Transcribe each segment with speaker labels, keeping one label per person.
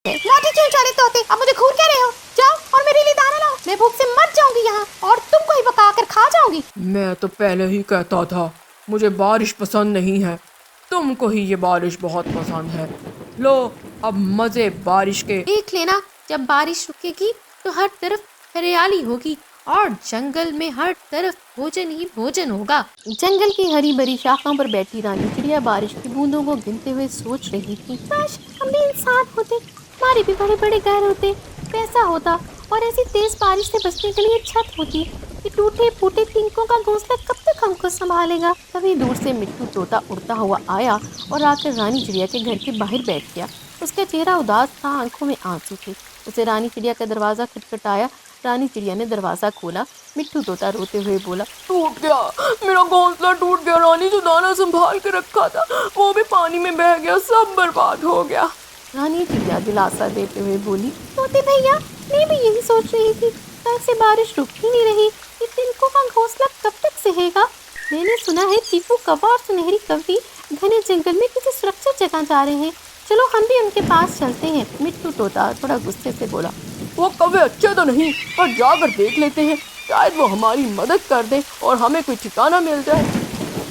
Speaker 1: लाठी क्यों चाले तोते, अब मुझे घूर क्या रहे हो? जाओ और मेरे लिए दाना लाओ, मैं भूख से मर जाऊंगी यहाँ और तुमको ही पका कर खा जाऊंगी।
Speaker 2: मैं तो पहले ही कहता था मुझे बारिश पसंद नहीं है, तुमको ही ये बारिश बहुत पसंद है। लो अब मजे बारिश के।
Speaker 1: देख लेना, जब बारिश रुकेगी तो हर तरफ हरियाली होगी और जंगल में हर तरफ भोजन ही भोजन होगा। जंगल की हरी भरी शाखाओं पर बैठी रानी चिड़िया बारिश की बूंदों को गिनते हुए सोच रही थी, काश हम भी इंसान होते, हमारे भी बड़े बड़े घर होते, पैसा होता और ऐसी तेज बारिश से बचने के लिए छत होती। ये टूटे फूटे तिनकों का घोंसला कब तक हमको संभालेगा। तभी दूर से मिट्टू तोता उड़ता हुआ आया और आकर रानी चिड़िया के घर के बाहर बैठ गया। उसका चेहरा उदास था, आंखों में आंसू थे। उसे रानी चिड़िया का दरवाजा खटखटाया। रानी चिड़िया ने दरवाजा खोला। मिट्टू तोता रोते हुए बोला,
Speaker 2: टूट गया, मेरा घोंसला टूट गया। रानी जो दाना संभाल के रखा था वो भी पानी में बह गया, सब बर्बाद हो गया।
Speaker 1: रानी चिड़िया दिलासा देते हुए बोली, तोते भैया मैं भी यही सोच रही थी, कल से बारिश रुक ही नहीं रही, ये तिनकों का घोंसला कब तक सहेगा। मैंने सुना है चीकू कौवा और सुनहरी कौवी घने जंगल में किसी सुरक्षित जगह जा रहे हैं, चलो हम भी उनके पास चलते हैं। मिट्टू तोता थोड़ा गुस्से से बोला,
Speaker 2: वो कौवे अच्छे तो नहीं, पर जाकर देख लेते हैं, शायद वो हमारी मदद कर दे और हमें कोई ठिकाना मिल जाए।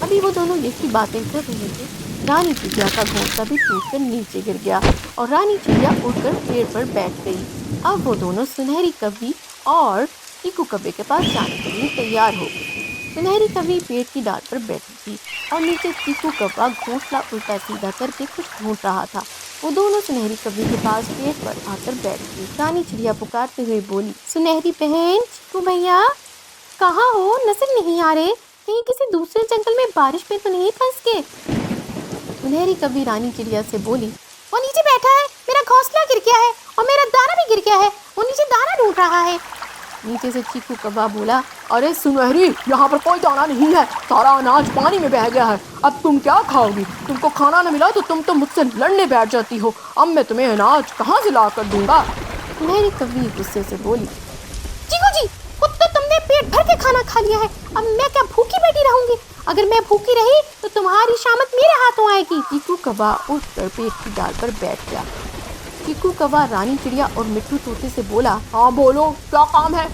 Speaker 1: अभी वो दोनों यही बातें कर रहे थे, रानी चिड़िया का घोंसला भी टूटकर नीचे गिर गया और रानी चिड़िया उड़कर पेड़ पर बैठ गई। अब वो दोनों सुनहरी कौवी और चीकू कौवे के पास जाने के लिए तैयार हो गए। सुनहरी कौवी पेड़ की डाल पर बैठी थी और नीचे चीकू कौवा घोंसला उल्टा सीधा करके कुछ ढूंढ रहा था। वो दोनों सुनहरी कौवी के पास पेड़ पर आकर बैठ गई। रानी चिड़िया पुकारते हुए बोली, सुनहरी बहन, चीकू भैया कहाँ हो, नजर नहीं आ रहे, कहीं किसी दूसरे जंगल में बारिश में तो नहीं फंस गए। सुनहरी कौवी रानी चिड़िया से बोली, वो नीचे बैठा है, मेरा घोंसला गिर गया है और मेरा दाना भी गिर गया है, वो नीचे दाना ढूंढ रहा है। नीचे से चीकू कौवा बोला,
Speaker 2: अरे सुनहरी, यहाँ पर कोई दाना नहीं है, सारा अनाज पानी में बह गया है, अब तुम क्या खाओगी? तुमको खाना न मिला तो तुम तो मुझसे लड़ने बैठ जाती हो, अब मैं तुम्हें अनाज कहाँ से ला कर दूंगा?
Speaker 1: सुनहरी कौवी गुस्से से बोली, चीकू जी, खुद तो तुमने पेट भर के खाना खा लिया है, अब मैं क्या भूखी बैठी रहूंगी? अगर मैं भूखी रही तो तुम्हारी शामत मेरे हाथों आएगी। चीकू कौवा उठकर पेड़ की डाल पर बैठ गया। चीकू कौवा रानी चिड़िया और मिट्टू तोते से बोला,
Speaker 2: हाँ बोलो, क्या काम है?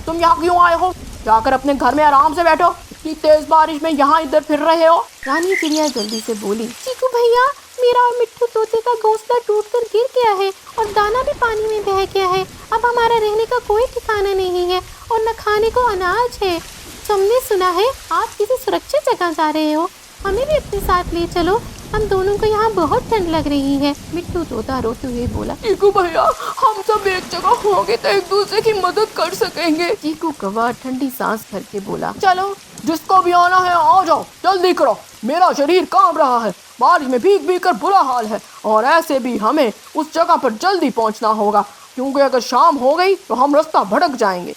Speaker 2: तुम यहाँ क्यों आए हो? जाकर अपने घर में आराम से बैठो, इतनी तेज बारिश में यहाँ इधर फिर रहे हो।
Speaker 1: रानी चिड़िया जल्दी से बोली, चीकू भैया मेरा और मिट्टू तोते का घोंसला टूटकर गिर गया है और दाना भी पानी में बह गया है, अब हमारा रहने का कोई ठिकाना नहीं है और न खाने को अनाज है। हमने सुना है आप किसी सुरक्षित जगह जा रहे हो, हमें भी अपने साथ ले चलो, हम दोनों को यहाँ बहुत ठंड लग रही है। मिट्टू तोता रोते हुए बोला,
Speaker 2: चीकू भैया हम सब एक जगह होंगे तो एक दूसरे की मदद कर सकेंगे।
Speaker 1: चीकू कौवा ठंडी सांस भर के बोला,
Speaker 2: चलो जिसको भी आना है आ जाओ, जल्दी करो, मेरा शरीर कांप रहा है, बारिश में भीग भीग कर बुरा हाल है और ऐसे भी हमें उस जगह पर जल्दी पहुंचना होगा, क्योंकि अगर शाम हो गई तो हम रास्ता भटक जाएंगे।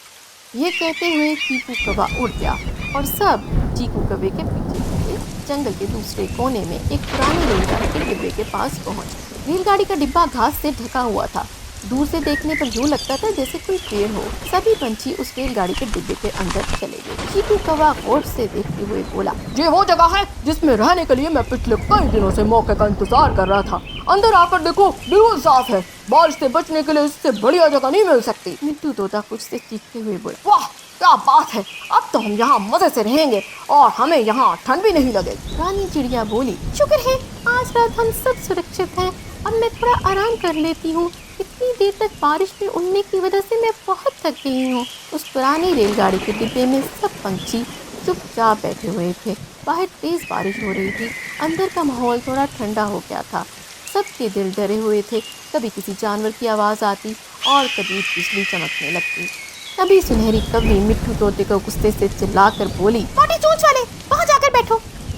Speaker 1: ये कहते हुए चीकू कौवा उड़ गया और सब चीकू कौवे के पीछे पीछे जंगल के दूसरे कोने में एक पुरानी रेलगाड़ी के डिब्बे के पास पहुंचे। रेलगाड़ी का डिब्बा घास से ढका हुआ था, दूर से देखने पर यूं लगता था जैसे कोई पेड़ हो। सभी पंछी उस रेलगाड़ी के डिब्बे के अंदर चले गए। चीकू कौवा गौर से देखते हुए बोला,
Speaker 2: ये वो जगह है जिसमें रहने के लिए मैं पिछले कई दिनों से मौके का इंतजार कर रहा था, अंदर आकर देखो बिल्कुल साफ है, बारिश से बचने के लिए इससे बढ़िया जगह नहीं मिल सकती।
Speaker 1: मिट्टू तोता कुछ से चीखते हुए बोला,
Speaker 2: वाह क्या बात है, अब तो हम यहाँ मजे से रहेंगे और हमें यहाँ ठंड भी नहीं लगेगी।
Speaker 1: रानी चिड़िया बोली, शुक्र है आज रात हम सब सुरक्षित हैं, अब मैं थोड़ा आराम कर लेती हूँ, इतनी देर तक बारिश में उड़ने की वजह से मैं बहुत थक गई हूँ। उस पुरानी रेलगाड़ी के डिब्बे में सब पंछी चुपचाप बैठे हुए थे। बाहर तेज बारिश हो रही थी, अंदर का माहौल थोड़ा ठंडा हो गया था, सबके दिल डरे हुए थे। कभी किसी जानवर की आवाज़ आती और कभी बिजली चमकने लगती। तभी सुनहरी कौवी मिट्टू तोते को गुस्से से चिल्लाकर बोली, मोटी चोंच वाले, वहाँ जाकर बैठो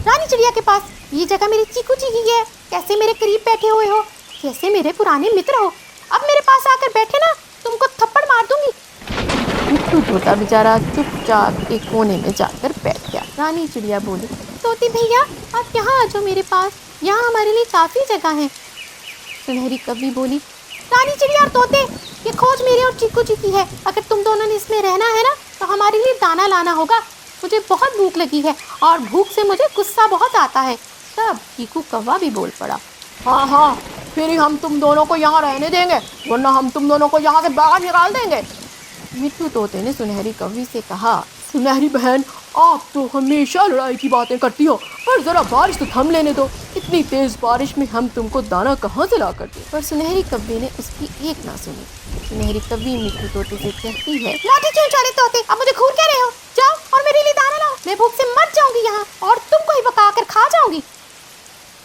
Speaker 1: रानी चिड़िया के पास, ये जगह मेरे चीकू जी की है, कैसे मेरे करीब बैठे हुए हो, कैसे मेरे पुराने मित्र हो, अब मेरे पास आकर बैठे ना, तुमको थप्पड़ मार दूंगी। मिट्टू तोता बेचारा चुपचाप एक कोने में जाकर बैठ गया। रानी चिड़िया बोली, तोते भैया आप यहाँ आ जाओ मेरे पास, यहाँ हमारे लिए काफ़ी जगह है। सुनहरी कौवी बोली, रानी चिड़िया और तोते, ये खोज मेरे और चीकू जी की है, अगर तुम दोनों ने इसमें रहना है ना तो हमारे लिए दाना लाना होगा, मुझे बहुत भूख लगी है और भूख से मुझे गुस्सा बहुत आता है। तब चीकू कौवा भी बोल पड़ा,
Speaker 2: हाँ हाँ फिर ही हम तुम दोनों को यहाँ रहने देंगे, वरना हम तुम दोनों को यहाँ से बाहर निकाल देंगे।
Speaker 1: मिट्ठू तोते ने सुनहरी कौवी से कहा,
Speaker 2: सुनहरी बहन, आप तो हमेशा लड़ाई की बातें करती हो, पर जरा बारिश तो थम लेने दो। इतनी तेज बारिश में हम तुमको दाना कहाँ से ला कर दें?
Speaker 1: पर सुनहरी कौवी ने उसकी एक ना सुनी। सुनहरी कौवी मिट्ठू तोते से कहती है, लाठी क्यों चले तोते, अब मुझे घूर क्या रहे हो? जाओ और मेरे लिए दाना लाओ, मैं भूख से मर जाऊंगी यहाँ और तुमको ही पका कर खा जाऊंगी।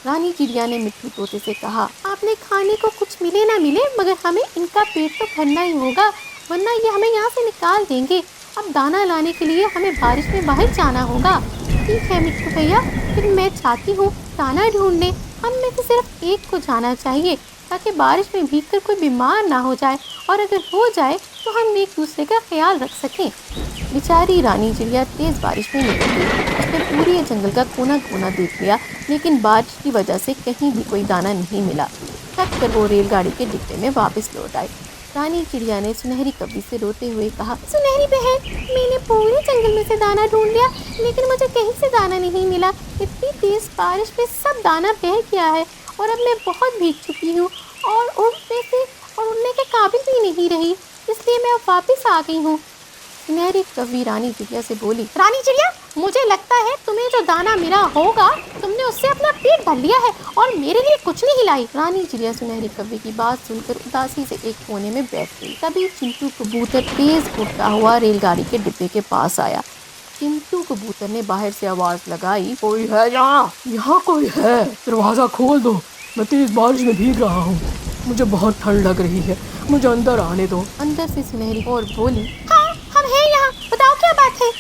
Speaker 1: रानी चिड़िया ने मिट्ठू तोते से कहा, आपने खाने को कुछ मिले ना मिले, मगर हमें इनका पेट तो भरना ही होगा, वरना ये हमें यहाँ से निकाल देंगे। अब दाना लाने के लिए हमें बारिश में बाहर जाना होगा। ठीक है मिट्ठू भैया, फिर मैं चाहती हूँ दाना ढूंढने। हम में से सिर्फ एक को जाना चाहिए, ताकि बारिश में भीगकर कोई बीमार ना हो जाए, और अगर हो जाए तो हम एक दूसरे का ख्याल रख सकें। बेचारी रानी चिड़िया तेज़ बारिश में निकल गई। उसने पूरे जंगल का कोना कोना देख लिया, लेकिन बारिश की वजह से कहीं भी कोई दाना नहीं मिला। थक कर वो रेलगाड़ी के डिब्बे में वापस लौट आई। रानी चिड़िया ने सुनहरी कौवी से रोते हुए कहा, सुनहरी बहन, मैंने पूरे जंगल में से दाना ढूंढ लिया, लेकिन मुझे कहीं से दाना नहीं मिला। इतनी तेज बारिश में सब दाना बह गया है और अब मैं बहुत भीग चुकी हूँ और उड़ने के काबिल भी नहीं रही, इसलिए मैं अब वापस आ गई हूँ। सुनहरी कौवी रानी चिड़िया से बोली, रानी चिड़िया, मुझे लगता है तुम्हें जो दाना मिला होगा तुमने उससे अपना पेट भर लिया है और मेरे लिए कुछ नहीं लाई। रानी चिड़िया सुनहरी कौवी की बात सुनकर उदासी से एक कोने में बैठ गई। तभी चिंटू कबूतर तेज उड़ता हुआ रेलगाड़ी के डिब्बे के पास आया। चिंटू कबूतर ने बाहर से आवाज लगाई,
Speaker 2: कोई है यहाँ? यहाँ कोई है? दरवाजा खोल दो, मैं तेज बारिश में भीग रहा हूँ, मुझे बहुत ठंड लग रही है, मुझे अंदर आने दो।
Speaker 1: अंदर से सुनहरी और बोली, हाँ हम हैं यहाँ, बताओ क्या बात है?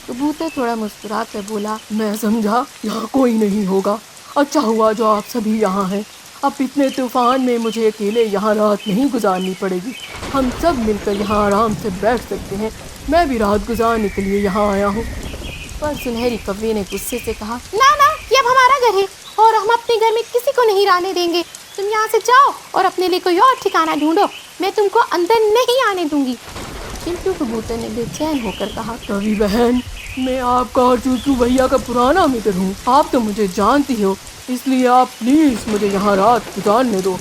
Speaker 1: कबूतर थोड़ा मुस्कुरा कर बोला,
Speaker 2: मैं समझा यहाँ कोई नहीं होगा। अच्छा हुआ जो आप सभी यहाँ हैं। अब इतने तूफान में मुझे अकेले यहाँ रात नहीं गुजारनी पड़ेगी, हम सब मिलकर यहाँ आराम से बैठ सकते हैं। मैं भी रात गुजारने के लिए यहाँ आया हूँ।
Speaker 1: पर सुनहरी कौवी ने गुस्से से कहा, ना ना, ये अब हमारा घर है और हम अपने घर में किसी को नहीं रहने देंगे। तुम यहाँ से जाओ और अपने लिए कोई और ठिकाना ढूंढो, मैं तुमको अंदर नहीं आने दूंगी। चिंटू कबूतर ने बेचैन होकर कहा,
Speaker 2: कवि बहन, मैं आपका और चूचू भैया का पुराना मित्र हूँ, आप तो मुझे जानती हो, इसलिए आप प्लीज मुझे यहाँ रात गुजारने दो।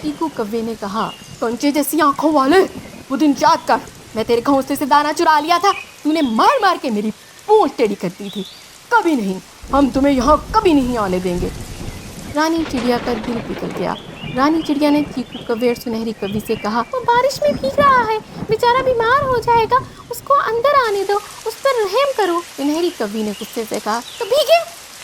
Speaker 1: चीकू कौवे ने कहा,
Speaker 2: कंचे जैसी आंखों वाले, वो दिन याद कर, मैं तेरे घोंसले से दाना चुरा लिया था, तूने मार मार के मेरी पूंछ टेढ़ी कर दी थी। कभी नहीं, हम तुम्हें यहाँ कभी नहीं आने देंगे।
Speaker 1: रानी चिड़िया का दिल पिघल गया। रानी चिड़िया ने चीकू कौवे और सुनहरी कौवी से कहा, वो बारिश में भीग रहा है, बेचारा बीमार हो जाएगा, उसको अंदर आने दो, उस पर रहम करो। सुनहरी कौवी ने गुस्से से कहा, तो भीगे,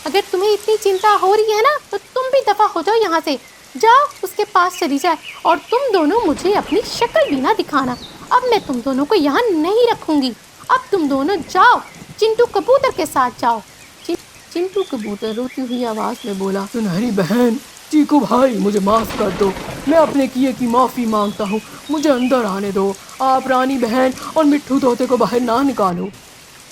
Speaker 1: अगर तुम्हें इतनी चिंता हो रही है ना, तो तुम भी दफा हो जाओ यहाँ से, जाओ उसके पास चली जाए और तुम दोनों मुझे अपनी शक्ल भी ना दिखाना। अब मैं तुम दोनों को यहाँ नहीं रखूँगी, अब तुम दोनों जाओ, चिंटू कबूतर के साथ जाओ। चिंटू कबूतर रोती हुई आवाज़ में बोला,
Speaker 2: सुनहरी बहन, चीकू भाई, मुझे माफ़ कर दो, मैं अपने किए की माफ़ी मांगता हूँ, मुझे अंदर आने दो, आप रानी बहन और मिट्ठू तोते को बाहर ना निकालो।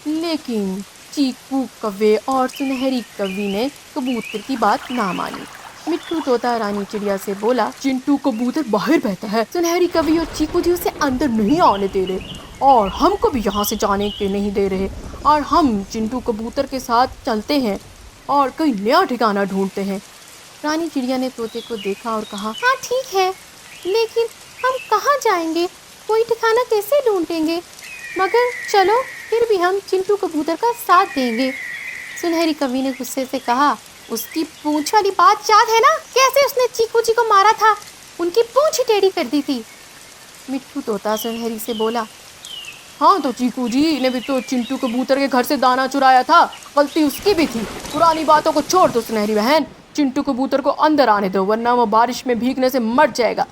Speaker 1: लेकिन चीकू कौवे और सुनहरी कौवी ने कबूतर की बात ना मानी। मिट्ठू तोता रानी चिड़िया से बोला,
Speaker 2: चिंटू कबूतर बाहर बहता है, सुनहरी कौवी और चीकू जी उसे अंदर नहीं आने दे रहे और हमको भी यहाँ से जाने के नहीं दे रहे, और हम चिंटू कबूतर के साथ चलते हैं और कोई नया ठिकाना ढूंढते हैं।
Speaker 1: रानी चिड़िया ने तोते को देखा और कहा, हाँ ठीक है, लेकिन हम कहाँ जाएंगे, कोई ठिकाना कैसे ढूंढेंगे, मगर चलो फिर भी हम चिंटू कबूतर का साथ देंगे। सुनहरी कौवी ने गुस्से से कहा, उसकी पूंछ वाली बात याद है ना, कैसे उसने चीकू जी को मारा था, उनकी पूंछ ही टेढ़ी कर दी थी। मिट्ठू तोता सुनहरी से बोला,
Speaker 2: हाँ तो चीकू जी ने भी तो चिंटू कबूतर के घर से दाना चुराया था, गलती उसकी भी थी, पुरानी बातों को छोड़ दो सुनहरी बहन, चिंटू कबूतर को अंदर आने दो, वरना वो बारिश में भीगने से मर जाएगा।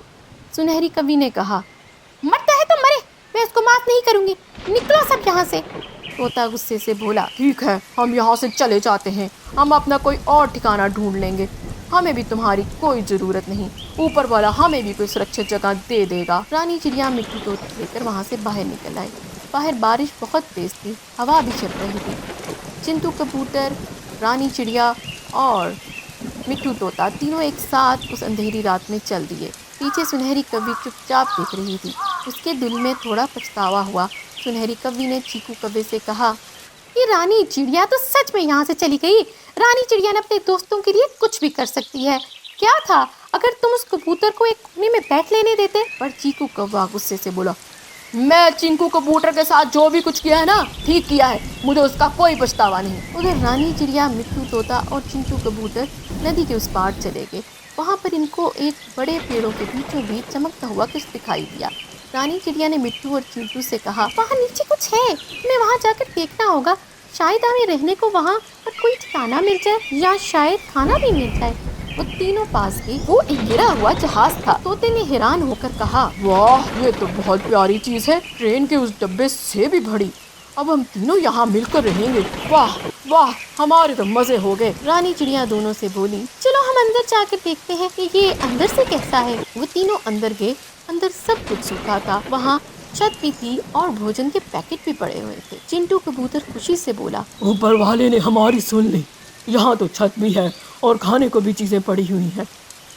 Speaker 1: सुनहरी कौवी ने कहा, मरता है तो मरे, मैं उसको माफ नहीं करूँगी, निकलो सब यहाँ से। तोता गुस्से से बोला,
Speaker 2: ठीक है, हम यहाँ से चले जाते हैं, हम अपना कोई और ठिकाना ढूंढ लेंगे, हमें भी तुम्हारी कोई ज़रूरत नहीं, ऊपर वाला हमें भी कोई सुरक्षित जगह दे देगा।
Speaker 1: रानी चिड़िया मिट्टू तोते लेकर वहाँ से बाहर निकल आई। बाहर बारिश बहुत तेज थी, हवा भी चल रही थी। चिंटू कबूतर, रानी चिड़िया और मिट्टू तोता तीनों एक साथ उस अंधेरी रात में चल दिए। पीछे सुनहरी कौवी चुपचाप देख रही थी, उसके दिल में थोड़ा पछतावा हुआ। सुनहरी कौवी ने चीकू कौवे से कहा, ये रानी चिड़िया तो सच में यहाँ से चली गई। रानी चिड़िया ने अपने दोस्तों के लिए कुछ भी कर सकती है, क्या था अगर तुम उस कबूतर को एक कोने में बैठ लेने देते। पर चीकू कौवा गुस्से से बोला,
Speaker 2: मैं चिंकू कबूतर के साथ जो भी कुछ किया है ना, ठीक किया है, मुझे उसका कोई पछतावा नहीं।
Speaker 1: उधर रानी चिड़िया, मिट्टू तोता और चिंटू कबूतर नदी के उस पार चले गए। वहाँ पर इनको एक बड़े पेड़ों के बीचों बीच चमकता हुआ कुछ दिखाई दिया। रानी चिड़िया ने मिट्टू और चिंटू से कहा, वहाँ नीचे कुछ है, हमें वहाँ जाकर देखना होगा। शायद हमें रहने को वहाँ पर कोई ठिकाना मिल जाए या शायद खाना भी मिल जाए। वो तीनों पास गए। वो एक गिरा हुआ जहाज था। तोते ने हैरान होकर कहा,
Speaker 2: वाह, ये तो बहुत प्यारी चीज है, ट्रेन के उस डब्बे से भी बड़ी। अब हम तीनों यहाँ मिलकर रहेंगे। वाह वाह, हमारे तो मजे हो गए।
Speaker 1: रानी चिड़िया दोनों से बोली, चलो हम अंदर जाकर देखते हैं कि ये अंदर से कैसा है। वो तीनों अंदर गए। अंदर सब कुछ सूखा था। वहाँ छत भी थी और भोजन के पैकेट भी पड़े हुए थे। चिंटू कबूतर खुशी से बोला,
Speaker 2: ऊपर वाले ने हमारी सुन ली। यहाँ तो छत भी है और खाने को भी चीजें पड़ी हुई हैं।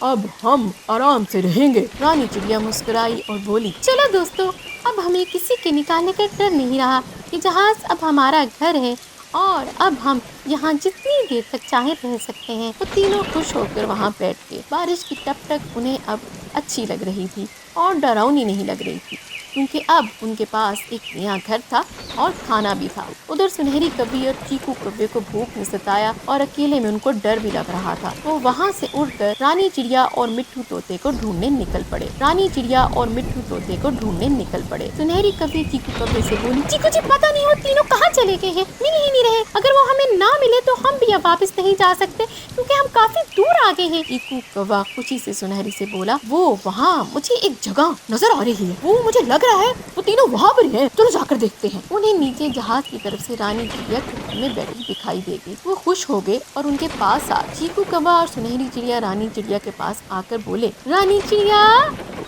Speaker 2: अब हम आराम से रहेंगे।
Speaker 1: रानी चिड़िया मुस्कुराई और बोली, चलो दोस्तों, अब हमें किसी के निकालने का डर नहीं रहा। ये जहाज अब हमारा घर है और अब हम यहाँ जितनी देर तक चाहे रह सकते हैं। वो तीनों खुश होकर वहाँ बैठ गए। बारिश की टपटप उन्हें अब अच्छी लग रही थी और डरावनी नहीं लग रही थी, क्योंकि अब उनके पास एक नया घर था और खाना भी था। उधर सुनहरी कव्वी और चीकू कव्वे को भूख ने सताया और अकेले में उनको डर भी लग रहा था। वो वहाँ से उड़कर रानी चिड़िया और मिट्टू तोते को ढूंढने निकल पड़े। रानी चिड़िया और मिट्टू तोते को ढूंढने निकल पड़े। सुनहरी कव्वी चीकू कव्वे से बोली, चीकू जी, पता नहीं वो तीनों कहाँ चले गए हैं, मिल ही नहीं रहे। अगर वो हमें ना मिले तो हम भी अब वापस नहीं जा सकते, क्योंकि हम काफी दूर आ गए हैं। चीकू कौवा खुशी से सुनहरी से बोला, वो वहाँ मुझे एक जगह नजर आ रही है। वो मुझे लग रहा है वो तीनों वहाँ पर हैं। चलो जाकर देखते हैं। उन्हें नीचे जहाज की तरफ से रानी चिड़िया खिड़की में बैठी दिखाई दे गई। वो खुश हो गए और उनके पास आ चीकू कौवा और सुनहरी चिड़िया रानी चिड़िया के पास आकर बोले, रानी चिड़िया,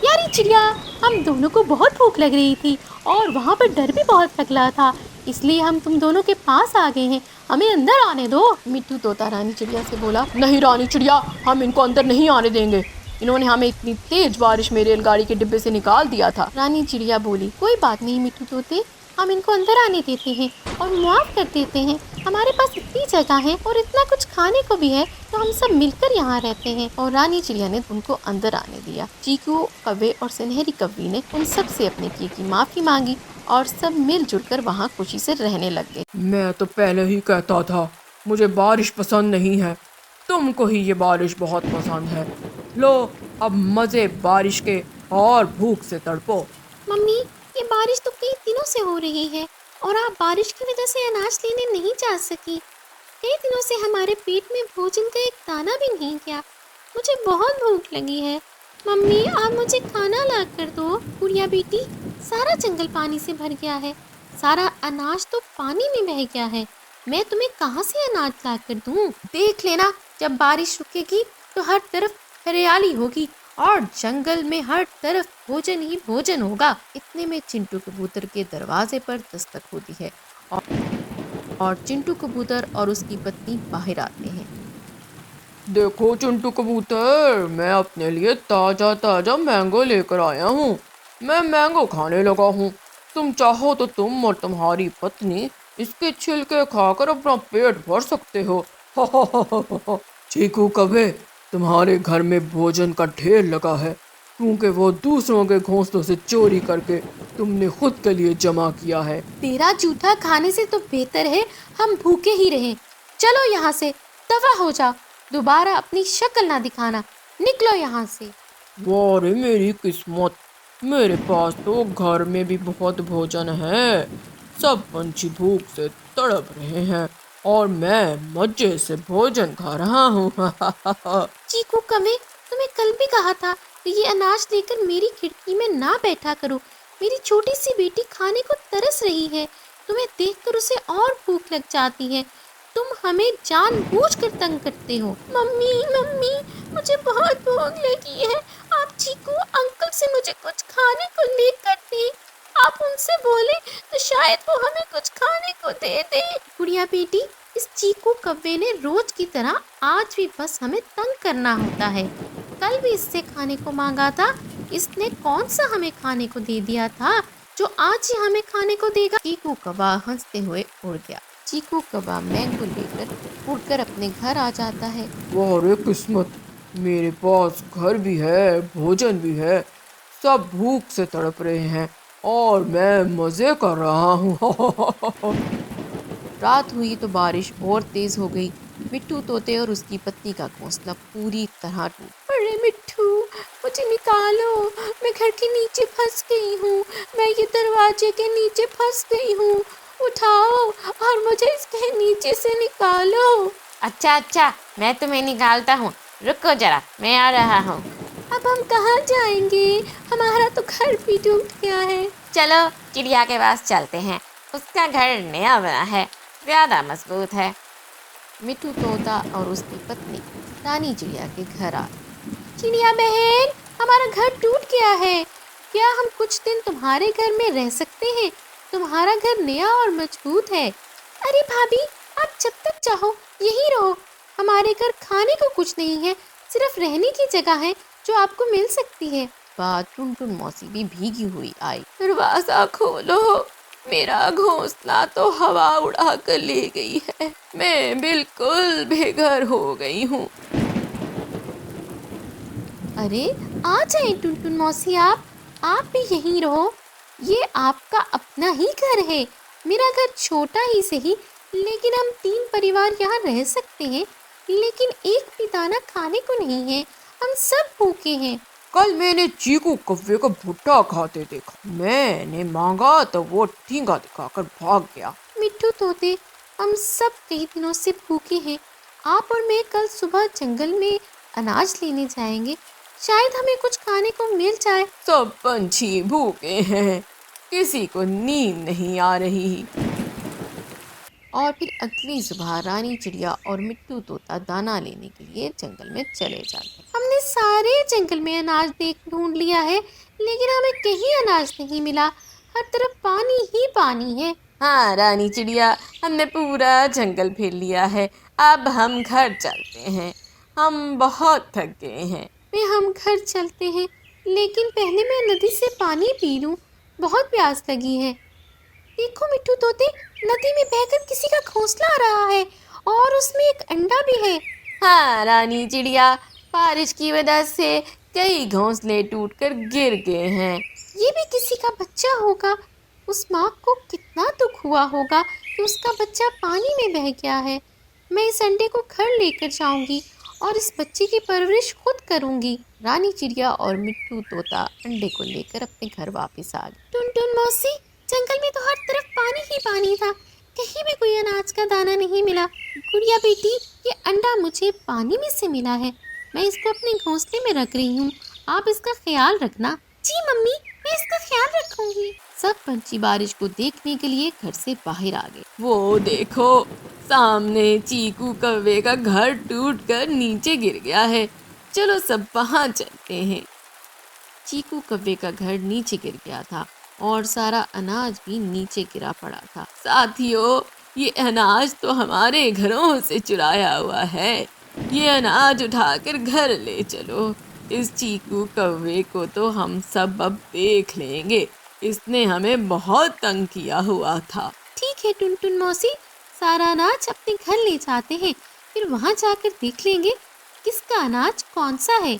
Speaker 1: यारी चिड़िया, हम दोनों को बहुत भूख लग रही थी और वहाँ पर डर भी बहुत लग रहा था, इसलिए हम तुम दोनों के पास आ गए हैं। हमें अंदर आने दो। मिट्टू तोता रानी चिड़िया से बोला,
Speaker 2: नहीं रानी चिड़िया, हम इनको अंदर नहीं आने देंगे। इन्होंने हमें इतनी तेज बारिश में रेलगाड़ी के डिब्बे से निकाल दिया था।
Speaker 1: रानी चिड़िया बोली, कोई बात नहीं मिट्टू तोते, हम इनको अंदर आने देते हैं और माफ कर देते हैं। हमारे पास इतनी जगह है और इतना कुछ खाने को भी है, तो हम सब मिलकर यहाँ रहते हैं। और रानी चिड़िया ने उनको अंदर आने दिया। चीकू कौवे और सुनहरी कव्वी ने उन सब से अपने किए की माफी मांगी और सब मिलजुल कर वहाँ खुशी से रहने लग गए।
Speaker 2: मैं तो पहले ही कहता था मुझे बारिश पसंद नहीं है, तुमको ही ये बारिश बहुत पसंद है। लो अब मजे बारिश के और भूख से तड़पो।
Speaker 1: मम्मी, ये बारिश तो कई दिनों से हो रही है और आप बारिश की वजह से अनाज लेने नहीं जा सकी। कई दिनों से हमारे पेट में भोजन का एक दाना भी नहीं गया। मुझे बहुत भूख लगी है। मम्मी, आप मुझे खाना ला कर दो। गुड़िया बेटी, सारा जंगल पानी से भर गया है, सारा अनाज तो पानी में बह गया है। मैं तुम्हें कहाँ से अनाज ला कर दूँ? देख लेना, जब बारिश रुकेगी तो हर तरफ हरियाली होगी और जंगल में हर तरफ भोजन ही भोजन होगा। इतने में चिंटू कबूतर के दरवाजे पर दस्तक होती है और चिंटू कबूतर और उसकी पत्नी बाहर आते हैं।
Speaker 2: देखो चिंटू कबूतर, मैं अपने लिए ताजा ताजा मैंगो लेकर आया हूँ। मैं मैंगो खाने लगा हूँ। तुम चाहो तो तुम और तुम्हारी पत्नी इसके छिलके खाकर अपना पेट भर सकते हो। चीकू कौवे, तुम्हारे घर में भोजन का ढेर लगा है, क्योंकि वो दूसरों के घोंसलों से चोरी करके तुमने खुद के लिए जमा किया है।
Speaker 1: तेरा जूठा खाने से तो बेहतर है हम भूखे ही रहें। चलो यहाँ से, दफा हो जाओ, दोबारा अपनी शक्ल ना दिखाना, निकलो यहाँ से।
Speaker 2: वारे मेरी किस्मत, मेरे पास तो घर में भी बहुत भोजन है। सब पंछी भूख से तड़प रहे हैं और मैं मजे से भोजन खा रहा हूँ।
Speaker 1: चीकू कौवे, तुम्हें कल भी कहा था कि ये अनाज लेकर मेरी खिड़की में ना बैठा करो। मेरी छोटी सी बेटी खाने को तरस रही है, तुम्हें देखकर उसे और भूख लग जाती है। तुम हमें जानबूझकर तंग करते हो। मम्मी मम्मी, मुझे बहुत भूख लगी है। आप चीकू अंकल से मुझे कुछ खाने को लेकर दें। आप उनसे बोले तो शायद वो हमें कुछ खाने को दे दे। गुड़िया बेटी, इस चीकू कौवे ने रोज की तरह आज भी बस हमें तंग करना होता है। कल भी इससे खाने को मांगा था, इसने कौन सा हमें खाने को दे दिया था जो आज ही हमें खाने को देगा? चीकू कौवा हंसते हुए उड़ गया। चीकू कौवा मैंगो लेकर उड़कर अपने घर आ जाता है।
Speaker 2: वारे किस्मत, मेरे पास घर भी है, भोजन भी है, सब भूख से तड़प रहे हैं और मैं मजे कर रहा हूँ।
Speaker 1: रात हुई तो बारिश और तेज हो गई। मिट्ठू तोते और उसकी पत्नी का घोंसला पूरी तरह टूट। अरे मिट्ठू, मुझे निकालो, मैं घर के नीचे फंस गई हूँ, मैं ये दरवाजे के नीचे फंस गई हूँ, उठाओ और मुझे इसके नीचे से निकालो।
Speaker 3: अच्छा अच्छा, मैं तुम्हें निकालता हूँ, रुको जरा, मैं आ रहा हूँ।
Speaker 1: अब हम कहाँ जाएंगे, हमारा तो घर भी टूट गया है।
Speaker 3: चलो चिड़िया के पास चलते हैं, उसका घर नया बना है, ज़्यादा मजबूत है।
Speaker 1: मिट्ठू तोता और उसकी पत्नी रानी चिड़िया के घर आ। चिड़िया बहन, हमारा घर टूट गया है, क्या हम कुछ दिन तुम्हारे घर में रह सकते हैं? तुम्हारा घर नया और मजबूत है। अरे भाभी, आप जब तक चाहो यहीं रहो, हमारे घर खाने को कुछ नहीं है, सिर्फ रहने की जगह है जो आपको मिल सकती है। बात टुनटुन मौसी भी भीगी हुई आई। दरवाजा खोलो, मेरा घोंसला तो हवा उड़ा कर ले गई है, मैं बिल्कुल बेघर हो गई हूँ। अरे आ जाए टुनटुन मौसी, आप भी यहीं रहो, ये आपका अपना ही घर है। मेरा घर छोटा ही सही, लेकिन हम 3 परिवार यहाँ रह सकते हैं, लेकिन एक भी दाना खाने को नहीं है, हम सब भूखे हैं।
Speaker 2: कल मैंने चीकू कौवे को भुट्टा खाते देखा, मैंने मांगा तो वो ठींगा दिखाकर भाग गया।
Speaker 1: मिट्ठू तोते, हम सब कई दिनों से भूखे हैं, आप और मैं कल सुबह जंगल में अनाज लेने जाएंगे, शायद हमें कुछ खाने को मिल जाए।
Speaker 2: सब पंछी भूखे हैं, किसी को नींद नहीं आ रही।
Speaker 1: और फिर अगली सुबह रानी चिड़िया और मिट्टू तोता दाना लेने के लिए जंगल में चले जाते। हमने सारे जंगल में अनाज ढूंढ लिया है, लेकिन हमें कहीं अनाज नहीं मिला, हर तरफ पानी ही पानी है।
Speaker 3: हाँ रानी चिड़िया, हमने पूरा जंगल फिर लिया है, अब हम घर चलते हैं, हम बहुत थक गए हैं।
Speaker 1: हम घर चलते हैं, लेकिन पहले मैं नदी से पानी पी लूं, बहुत प्यास लगी है। देखो मिट्टू तोते, नदी में बहकर किसी का घोंसला आ रहा है और उसमें एक अंडा भी है।
Speaker 3: हाँ रानी चिड़िया, बारिश की वजह से कई घोंसले टूटकर गिर गए हैं।
Speaker 1: ये भी किसी का बच्चा होगा, उस माँ को कितना दुख हुआ होगा कि उसका बच्चा पानी में बह गया है। मैं इस अंडे को घर लेकर जाऊंगी और इस बच्चे की परवरिश खुद करूंगी। रानी चिड़िया और मिट्टू तोता अंडे को लेकर अपने घर वापस आ गए। टुनटुन मौसी, जंगल में तो हर तरफ पानी ही पानी था, कहीं भी कोई अनाज का दाना नहीं मिला। गुड़िया बेटी, ये अंडा मुझे पानी में से मिला है, मैं इसको अपने घोंसले में रख रही हूँ, आप इसका ख्याल रखना। जी मम्मी, मैं इसका ख्याल रखूंगी। सब पंछी बारिश को देखने के लिए घर से बाहर आ गए।
Speaker 3: वो देखो, सामने चीकू कौवे का घर टूटकर नीचे गिर गया है, चलो सब वहाँ चलते हैं।
Speaker 1: चीकू कौवे का घर नीचे गिर गया था और सारा अनाज भी नीचे गिरा पड़ा था।
Speaker 3: साथियों, ये अनाज तो हमारे घरों से चुराया हुआ है, ये अनाज उठाकर घर ले चलो। इस चीकू कौवे को तो हम सब अब देख लेंगे, इसने हमें बहुत तंग किया हुआ था।
Speaker 1: ठीक है टुनटुन मौसी, सारा अनाज अपने घर ले जाते हैं, फिर वहाँ जाकर देख लेंगे किसका अनाज कौन सा है।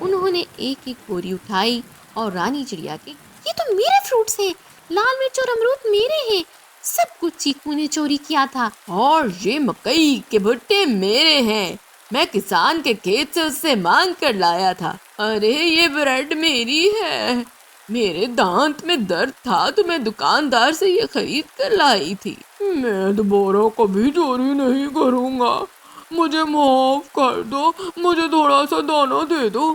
Speaker 1: उन्होंने एक एक बोरी उठाई और रानी चिड़िया के, ये तो मेरे फ्रूट्स हैं, लाल मिर्च और अमरूद मेरे हैं, सब कुछ चीकू ने चोरी किया था।
Speaker 3: और ये मकई के भुट्टे मेरे हैं, मैं किसान के खेत से उससे मांग कर लाया था। अरे ये ब्रेड मेरी है, मेरे दांत में दर्द था तो मैं दुकानदार से ये खरीद कर लाई थी।
Speaker 2: मैं दोबारा कभी चोरी नहीं करूँगा, मुझे माफ कर दो, मुझे थोड़ा सा दाना दे दो।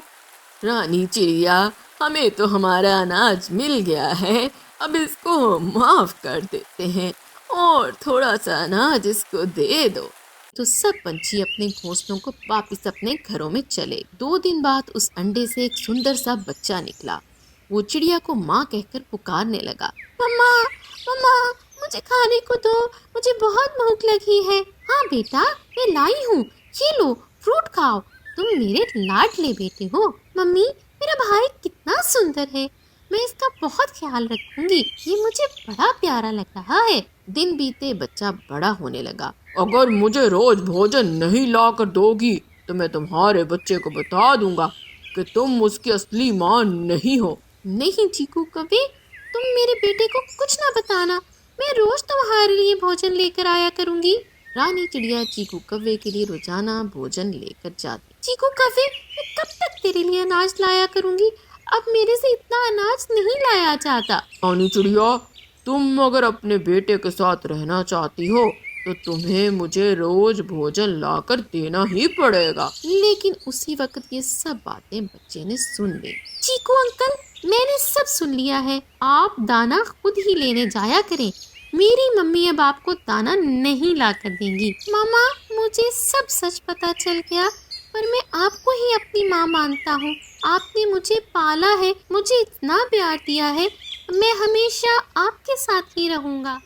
Speaker 3: रानी चिड़िया, हमें तो हमारा अनाज मिल गया है, अब इसको माफ कर देते हैं और थोड़ा सा अनाज इसको दे दो।
Speaker 1: तो सब पंछी अपने घोंसलों को वापस अपने घरों में चले। 2 दिन बाद उस अंडे से एक सुंदर सा बच्चा निकला। वो चिड़िया को माँ कहकर पुकारने लगा, मम्मा मम्मा, मुझे खाने को दो, मुझे बहुत भूख लगी है। हाँ बेटा, मैं लाई हूँ, ये लो फ्रूट खाओ, तुम मेरे लाडले बेटे हो। मम्मी, मेरा भाई कितना सुंदर है, मैं इसका बहुत ख्याल रखूंगी, ये मुझे बड़ा प्यारा लग रहा है। दिन बीते बच्चा बड़ा होने लगा।
Speaker 2: अगर मुझे रोज भोजन नहीं ला कर दोगी तो मैं तुम्हारे बच्चे को बता दूंगा कि तुम उसकी असली माँ नहीं हो।
Speaker 1: नहीं चीकू कौवे, तुम मेरे बेटे को कुछ ना बताना। मैं रोज तुम्हारे लिए भोजन लेकर आया करूंगी। रानी चिड़िया चीकू कौवे के लिए रोजाना भोजन लेकर जाती। चीकू कौवे, मैं कब तक तेरे लिए अनाज लाया करूंगी? अब मेरे से इतना अनाज नहीं लाया जाता।
Speaker 2: रानी चिड़िया, तुम अगर अपने बेटे के साथ रहना चाहती हो तो तुम्हें मुझे रोज भोजन लाकर देना ही पड़ेगा।
Speaker 1: लेकिन उसी वक्त ये सब बातें बच्चे ने सुन ली। चीकू अंकल, मैंने सब सुन लिया है। आप दाना खुद ही लेने जाया करें। मेरी मम्मी अब आपको दाना नहीं ला कर देंगी। मामा, मुझे सब सच पता चल गया, पर मैं आपको ही अपनी माँ मानता हूँ। आपने मुझे पाला है, मुझे इतना प्यार दिया है, मैं हमेशा आपके साथ ही रहूँगा।